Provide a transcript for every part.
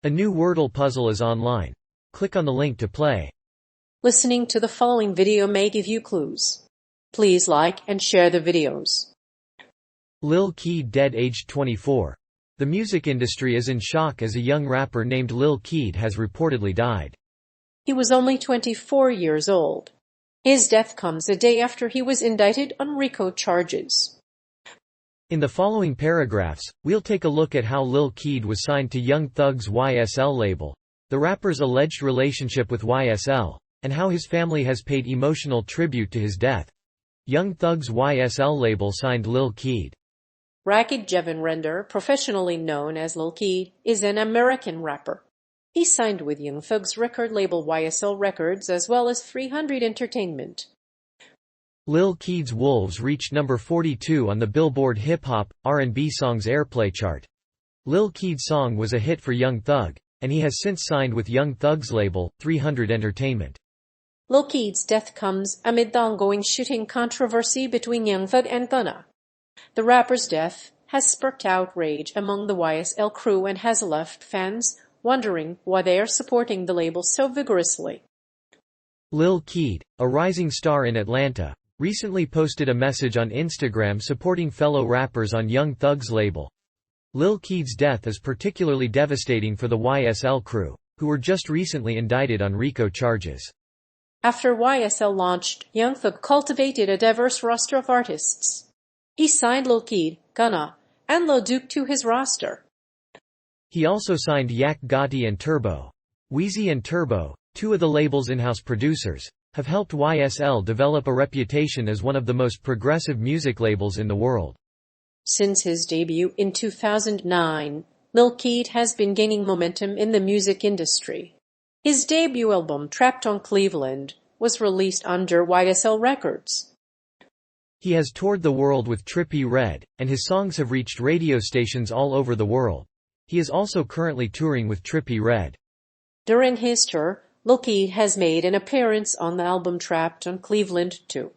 A new Wordle puzzle is online. Click on the link to play. Listening to the following video may give you clues. Please like and share the videos. Lil Keed dead aged 24. The music industry is in shock as a young rapper named Lil Keed has reportedly died. He was only 24 years old. His death comes a day after he was indicted on RICO charges. In the following paragraphs, we'll take a look at how Lil Keed was signed to Young Thug's YSL label, the rapper's alleged relationship with YSL, and how his family has paid emotional tribute to his death. Young Thug's YSL label signed Lil Keed. Rakid Jevin Render, professionally known as Lil Keed, is an American rapper. He signed with Young Thug's record label YSL Records as well as 300 Entertainment. Lil Keed's Wolves reached number 42 on the Billboard Hip Hop, R&B Songs Airplay chart. Lil Keed's song was a hit for Young Thug, and he has since signed with Young Thug's label, 300 Entertainment. Lil Keed's death comes amid the ongoing shooting controversy between Young Thug and Gunna. The rapper's death has sparked outrage among the YSL crew and has left fans wondering why they are supporting the label so vigorously. Lil Keed, a rising star in Atlanta, recently posted a message on Instagram supporting fellow rappers on Young Thug's label. Lil Keed's death is particularly devastating for the YSL crew, who were just recently indicted on RICO charges. After YSL launched, Young Thug cultivated a diverse roster of artists. He signed Lil Keed, Gunna, and Lil Duke to his roster. He also signed Yak Gotti and Turbo. Wheezy and Turbo, two of the label's in-house producers, have helped YSL develop a reputation as one of the most progressive music labels in the world. Since his debut in 2009, Lil Keed has been gaining momentum in the music industry. His debut album, Trapped on Cleveland, was released under YSL Records. He has toured the world with Trippie Redd, and his songs have reached radio stations all over the world. He is also currently touring with Trippie Redd. During his tour, Lil Keed has made an appearance on the album Trapped on Cleveland too.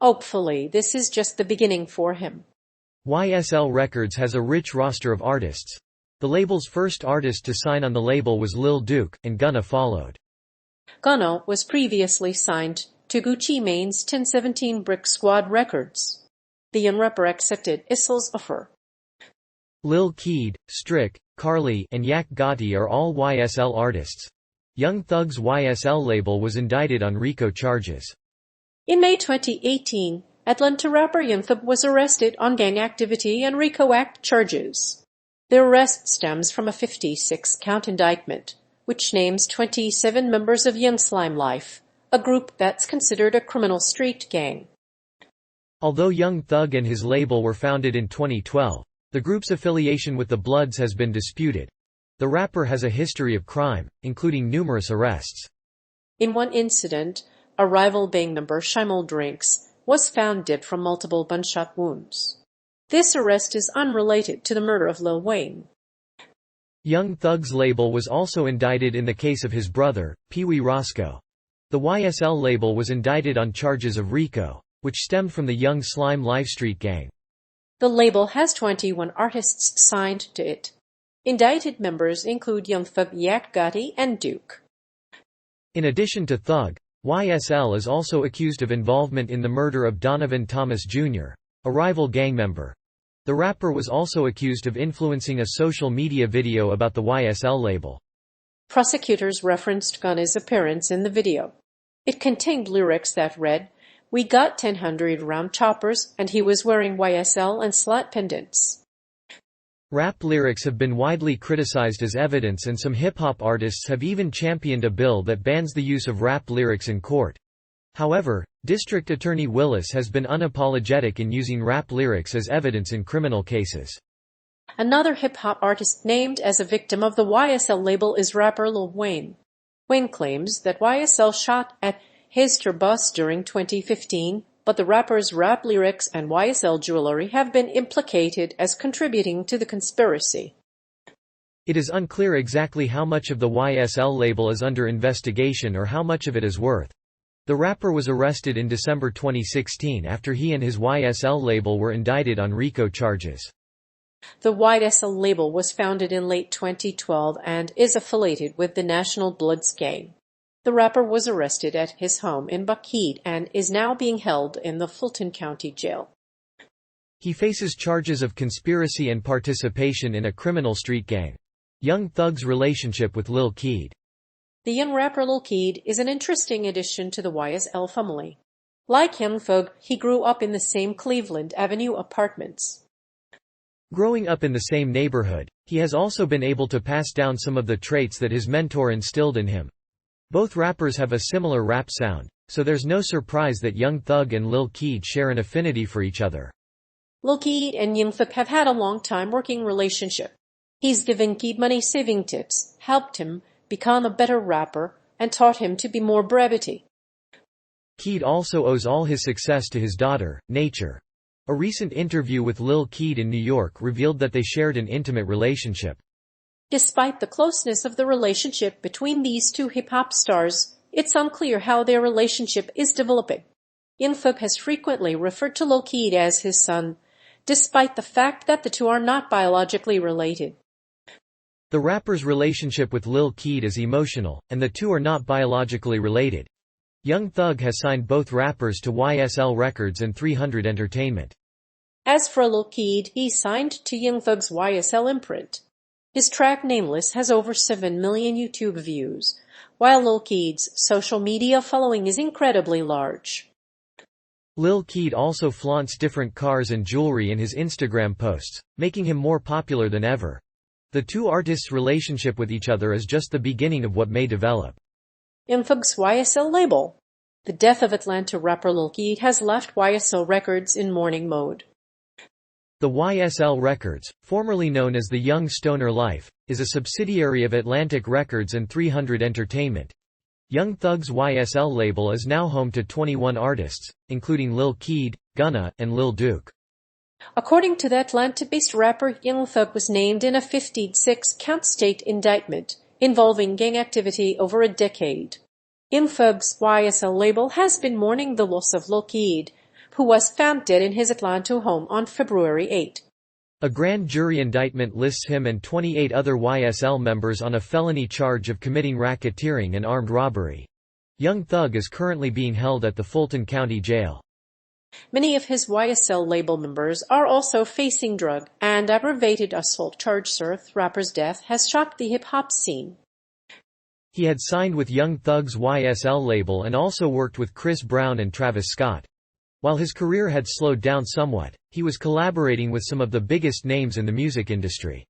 Hopefully, this is just the beginning for him. YSL Records has a rich roster of artists. The label's first artist to sign on the label was Lil Duke, and Gunna followed. Gunna was previously signed to Gucci Mane's 1017 Brick Squad Records. The young rapper accepted Issel's offer. Lil Keed, Strick, Carly, and Yak Gotti are all YSL artists. Young Thug's YSL label was indicted on RICO charges. In May 2018, Atlanta rapper Young Thug was arrested on gang activity and RICO Act charges. The arrest stems from a 56-count indictment, which names 27 members of Young Slime Life, a group that's considered a criminal street gang. Although Young Thug and his label were founded in 2012, the group's affiliation with the Bloods has been disputed. The rapper has a history of crime, including numerous arrests. In one incident, a rival gang member, Shimol Drinks, was found dead from multiple gunshot wounds. This arrest is unrelated to the murder of Lil Wayne. Young Thug's label was also indicted in the case of his brother, Pee Wee Roscoe. The YSL label was indicted on charges of RICO, which stemmed from the Young Slime Life Street gang. The label has 21 artists signed to it. Indicted members include Young Thug, Yak Gotti, and Duke. In addition to Thug, YSL is also accused of involvement in the murder of Donovan Thomas Jr., a rival gang member. The rapper was also accused of influencing a social media video about the YSL label. Prosecutors referenced Gunna's appearance in the video. It contained lyrics that read, "We got 1,000 round choppers," and he was wearing YSL and slat pendants. Rap lyrics have been widely criticized as evidence, and some hip-hop artists have even championed a bill that bans the use of rap lyrics in court. However, District Attorney Willis has been unapologetic in using rap lyrics as evidence in criminal cases. Another hip-hop artist named as a victim of the YSL label is rapper Lil Wayne. Wayne claims that YSL shot at his tour bus during 2015, but the rapper's rap lyrics and YSL jewelry have been implicated as contributing to the conspiracy. It is unclear exactly how much of the YSL label is under investigation or how much of it is worth. The rapper was arrested in December 2016 after he and his YSL label were indicted on RICO charges. The YSL label was founded in late 2012 and is affiliated with the National Bloods gang. The rapper was arrested at his home in Buckhead and is now being held in the Fulton County Jail. He faces charges of conspiracy and participation in a criminal street gang. Young Thug's relationship with Lil Keed. The young rapper Lil Keed is an interesting addition to the YSL family. Like Young Thug, he grew up in the same Cleveland Avenue apartments. Growing up in the same neighborhood, he has also been able to pass down some of the traits that his mentor instilled in him. Both rappers have a similar rap sound, so there's no surprise that Young Thug and Lil Keed share an affinity for each other. Lil Keed and Young Thug have had a long-time working relationship. He's given Keed money saving tips, helped him become a better rapper, and taught him to be more brevity. Keed also owes all his success to his daughter, Nature. A recent interview with Lil Keed in New York revealed that they shared an intimate relationship. Despite the closeness of the relationship between these two hip-hop stars, it's unclear how their relationship is developing. Young Thug has frequently referred to Lil Keed as his son, despite the fact that the two are not biologically related. The rapper's relationship with Lil Keed is emotional, and the two are not biologically related. Young Thug has signed both rappers to YSL Records and 300 Entertainment. As for Lil Keed, he signed to Young Thug's YSL imprint. His track Nameless has over 7 million YouTube views, while Lil Keed's social media following is incredibly large. Lil Keed also flaunts different cars and jewelry in his Instagram posts, making him more popular than ever. The two artists' relationship with each other is just the beginning of what may develop. Young Thug's YSL label. The death of Atlanta rapper Lil Keed has left YSL Records in mourning mode. The YSL Records, formerly known as the Young Stoner Life, is a subsidiary of Atlantic Records and 300 Entertainment. Young Thug's YSL label is now home to 21 artists, including Lil Keed, Gunna, and Lil Duke. According to the Atlanta-based rapper, Young Thug was named in a 56-count state indictment involving gang activity over a decade. Young Thug's YSL label has been mourning the loss of Lil Keed, who was found dead in his Atlanta home on February 8. A grand jury indictment lists him and 28 other YSL members on a felony charge of committing racketeering and armed robbery. Young Thug is currently being held at the Fulton County Jail. Many of his YSL label members are also facing drug and aggravated assault charges. The rapper's death has shocked the hip-hop scene. He had signed with Young Thug's YSL label and also worked with Chris Brown and Travis Scott. While his career had slowed down somewhat, he was collaborating with some of the biggest names in the music industry.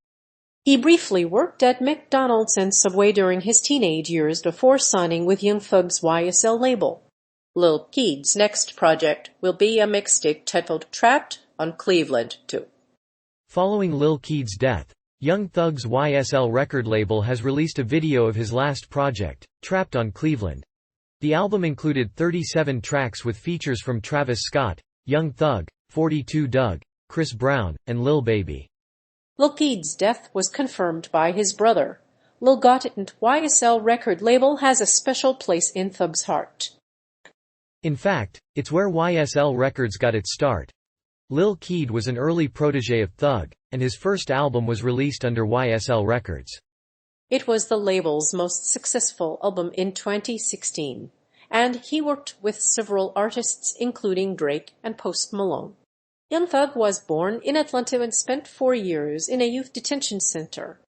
He briefly worked at McDonald's and Subway during his teenage years before signing with Young Thug's YSL label. Lil Keed's next project will be a mixtape titled Trapped on Cleveland 2. Following Lil Keed's death, Young Thug's YSL record label has released a video of his last project, Trapped on Cleveland. The album included 37 tracks with features from Travis Scott, Young Thug, 42 Dugg, Chris Brown, and Lil Baby. Lil Keed's death was confirmed by his brother. Lil got it, and YSL record label has a special place in Thug's heart. In fact, it's where YSL Records got its start. Lil Keed was an early protege of Thug, and his first album was released under YSL Records. It was the label's most successful album in 2016, and he worked with several artists including Drake and Post Malone. Young Thug was born in Atlanta and spent 4 years in a youth detention center.